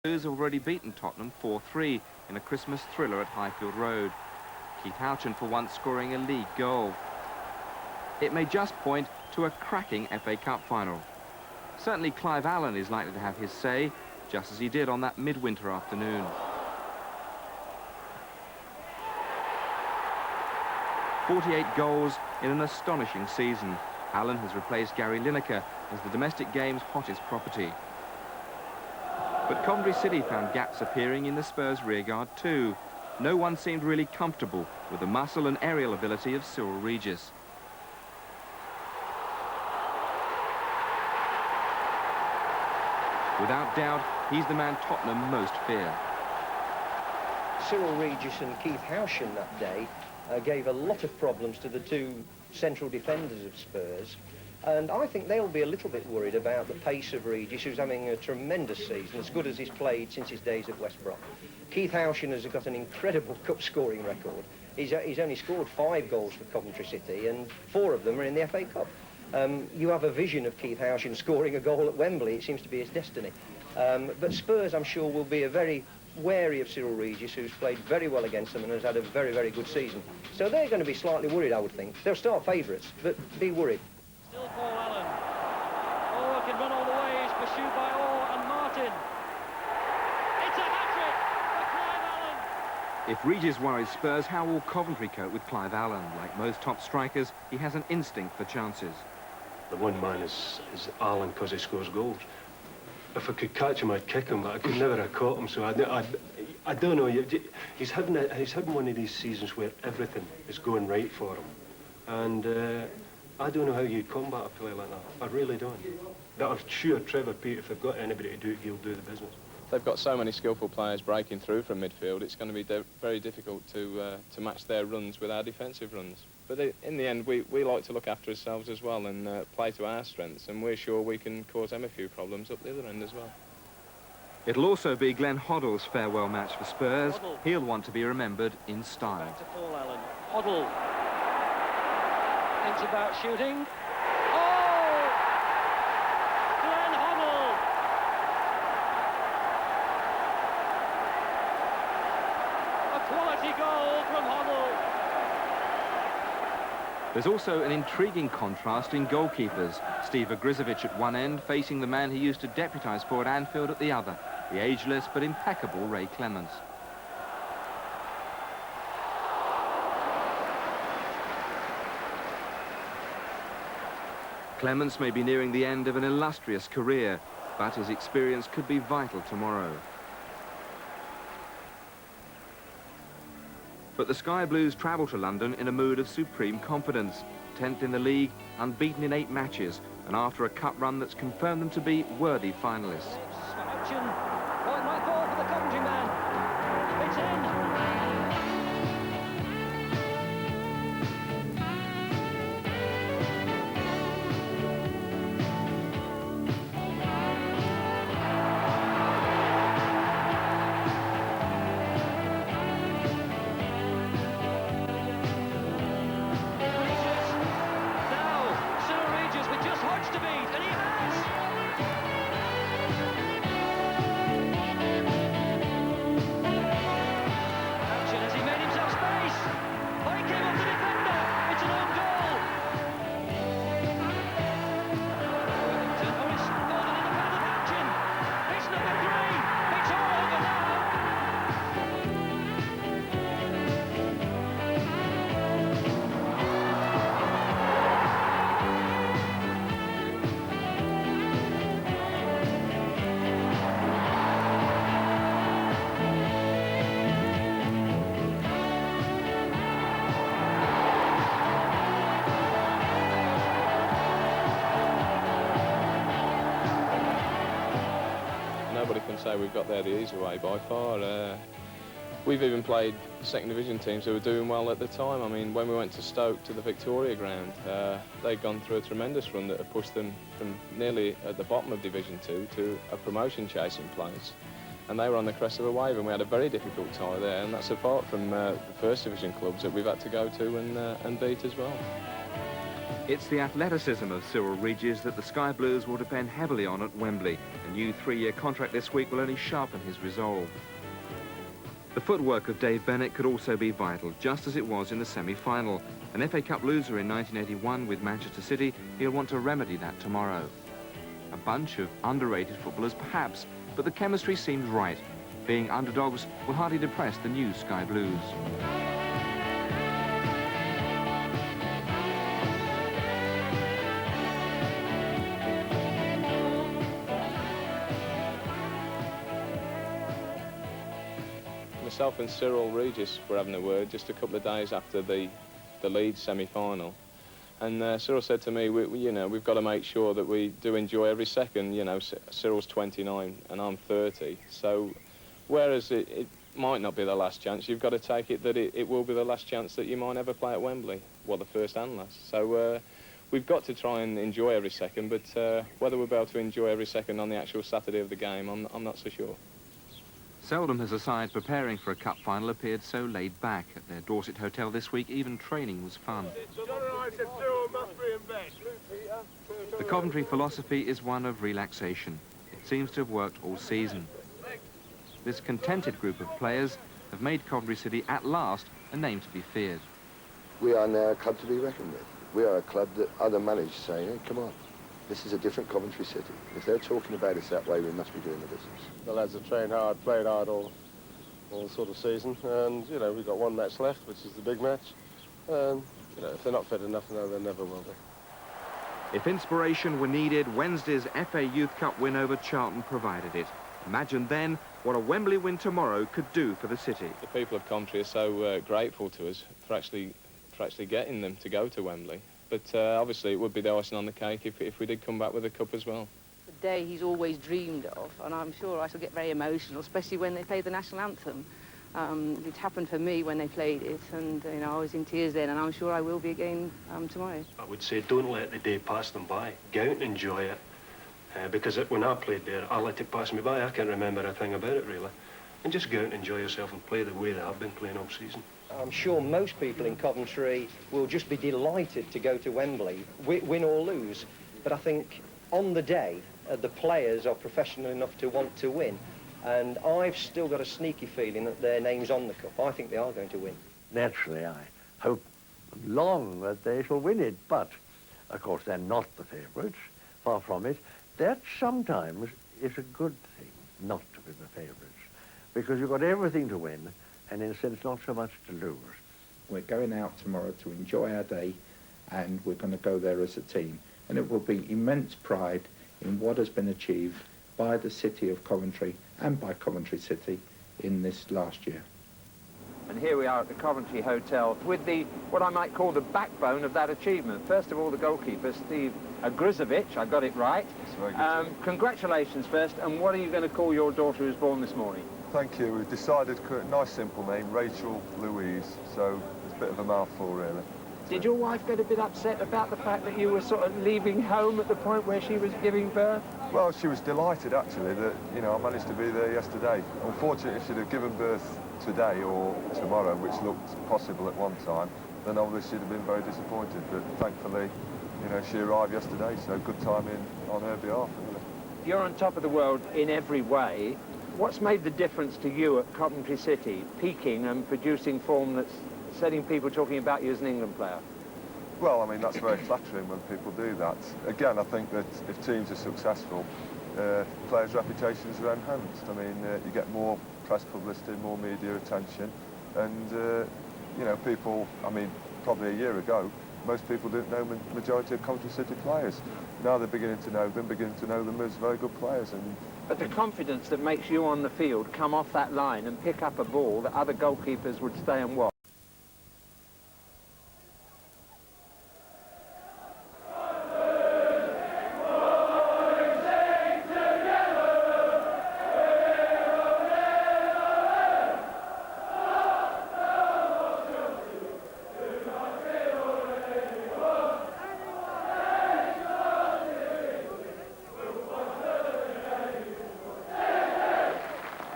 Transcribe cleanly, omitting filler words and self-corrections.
Spurs have already beaten Tottenham 4-3 in a Christmas thriller at Highfield Road. Keith Houchin for once scoring a league goal. It may just point to a cracking FA Cup final. Certainly Clive Allen is likely to have his say, just as he did on that midwinter afternoon. "48 goals in an astonishing season. Allen has replaced Gary Lineker as the domestic game's hottest property. But Coventry City found gaps appearing in the Spurs rearguard too. No one seemed really comfortable with the muscle and aerial ability of Cyril Regis. Without doubt, he's the man Tottenham most fear. Cyril Regis and Keith Houchin that day gave a lot of problems to the two central defenders of Spurs, and I think they'll be a little bit worried about the pace of Regis, who's having a tremendous season, as good as he's played since his days at West Brom. Keith Houchin has got an incredible cup scoring record. He's only scored 5 goals for Coventry City, and 4 of them are in the FA Cup. You have a vision of Keith Houchin scoring a goal at Wembley. It seems to be his destiny. But Spurs, I'm sure, will be very wary of Cyril Regis, who's played very well against them and has had a very, very good season. So they're going to be slightly worried, I would think. They'll start favourites, but be worried. Still Paul Allen. Oh, can run all the way. He's pursued by Orr and Martin. It's a hat-trick for Clive Allen. If Regis worries Spurs, how will Coventry cope with Clive Allen? Like most top strikers, he has an instinct for chances. The one man is Allen because he scores goals. If I could catch him, I'd kick him, but I could never have caught him, so I don't know. He's having one of these seasons where everything is going right for him. And I don't know how you'd combat a player like that. I really don't. But I'm sure Trevor Pete, if they've got anybody to do it, he'll do the business. They've got so many skillful players breaking through from midfield, it's going to be very difficult to match their runs with our defensive runs. But in the end, we like to look after ourselves as well and play to our strengths, and we're sure we can cause them a few problems up the other end as well. It'll also be Glenn Hoddle's farewell match for Spurs. Hoddle. He'll want to be remembered in style. Back to Paul Allen. Hoddle. Thinks about shooting. Oh! Glenn Hoddle! A quality goal from Hoddle. There's also an intriguing contrast in goalkeepers. Steve Ogrizovic at one end facing the man he used to deputise for at Anfield at the other, the ageless but impeccable Ray Clemence. Clemence may be nearing the end of an illustrious career, but his experience could be vital tomorrow. But the Sky Blues travel to London in a mood of supreme confidence. 10th in the league, unbeaten in 8 matches, and after a cup run that's confirmed them to be worthy finalists. Option. Point right ball for the Coventry man. It's in. Nobody can say we've got there the easy way by far. We've even played second division teams who were doing well at the time. I mean, when we went to Stoke to the Victoria ground, they'd gone through a tremendous run that had pushed them from nearly at the bottom of Division 2 to a promotion chasing place. And they were on the crest of a wave, and we had a very difficult tie there, and that's apart from the first division clubs that we've had to go to and beat as well. It's the athleticism of Cyril Regis that the Sky Blues will depend heavily on at Wembley. A new 3-year contract this week will only sharpen his resolve. The footwork of Dave Bennett could also be vital, just as it was in the semi-final. An FA Cup loser in 1981 with Manchester City, he'll want to remedy that tomorrow. A bunch of underrated footballers, perhaps, but the chemistry seems right. Being underdogs will hardly depress the new Sky Blues. Myself and Cyril Regis were having a word just a couple of days after the Leeds semi-final, and Cyril said to me, we've got to make sure that we do enjoy every second. You know, Cyril's 29 and I'm 30, so whereas it might not be the last chance, you've got to take it that it will be the last chance that you might ever play at Wembley. Well, the first and last. So we've got to try and enjoy every second, but whether we'll be able to enjoy every second on the actual Saturday of the game, I'm not so sure. Seldom has a side preparing for a cup final appeared so laid back. At their Dorset hotel this week, even training was fun. The Coventry philosophy is one of relaxation. It seems to have worked all season. This contented group of players have made Coventry City at last a name to be feared. We are now a club to be reckoned with. We are a club that other managers say, hey, come on, this is a different Coventry City. If they're talking about us that way, we must be doing the business. The lads have trained hard, played hard all sort of season, and, you know, we've got one match left, which is the big match. And, you know, if they're not fit enough, no, they never will be. If inspiration were needed, Wednesday's FA Youth Cup win over Charlton provided it. Imagine then what a Wembley win tomorrow could do for the city. The people of Coventry are so grateful to us for actually getting them to go to Wembley. But obviously it would be the icing on the cake if we did come back with a cup as well. The day he's always dreamed of, and I'm sure I shall get very emotional, especially when they play the national anthem. It happened for me when they played it, and you know, I was in tears then, and I'm sure I will be again tomorrow. I would say don't let the day pass them by. Go out and enjoy it. Because when I played there, I let it pass me by. I can't remember a thing about it, really. And just go out and enjoy yourself and play the way that I've been playing all season. I'm sure most people in Coventry will just be delighted to go to Wembley, win or lose. But I think on the day, the players are professional enough to want to win. And I've still got a sneaky feeling that their name's on the cup. I think they are going to win. Naturally, I hope long that they shall win it. But, of course, they're not the favourites. Far from it. That sometimes is a good thing, not to be the favourites. Because you've got everything to win, and in a sense, not so much to lose. We're going out tomorrow to enjoy our day, and we're going to go there as a team. And it will be immense pride in what has been achieved by the city of Coventry and by Coventry City in this last year. And here we are at the Coventry Hotel with what I might call the backbone of that achievement. First of all, the goalkeeper, Steve Grizovic, I got it right. Congratulations first, and what are you going to call your daughter who was born this morning? Thank you. We've decided a nice simple name, Rachel Louise, so it's a bit of a mouthful really. Did your wife get a bit upset about the fact that you were sort of leaving home at the point where she was giving birth? Well, she was delighted actually that, you know, I managed to be there yesterday. Unfortunately, if she'd have given birth today or tomorrow, which looked possible at one time, then obviously she'd have been very disappointed. But thankfully, you know, she arrived yesterday, so good timing on her behalf, really. You're on top of the world in every way. What's made the difference to you at Coventry City, peaking and producing form that's setting people talking about you as an England player? Well, I mean, that's very flattering when people do that. Again, I think that if teams are successful, players' reputations are enhanced. I mean, you get more press publicity, more media attention, and, you know, people, I mean, probably a year ago, most people didn't know the majority of Coventry City players. Now they're beginning to know them as very good players. But the confidence that makes you on the field come off that line and pick up a ball that other goalkeepers would stay and watch.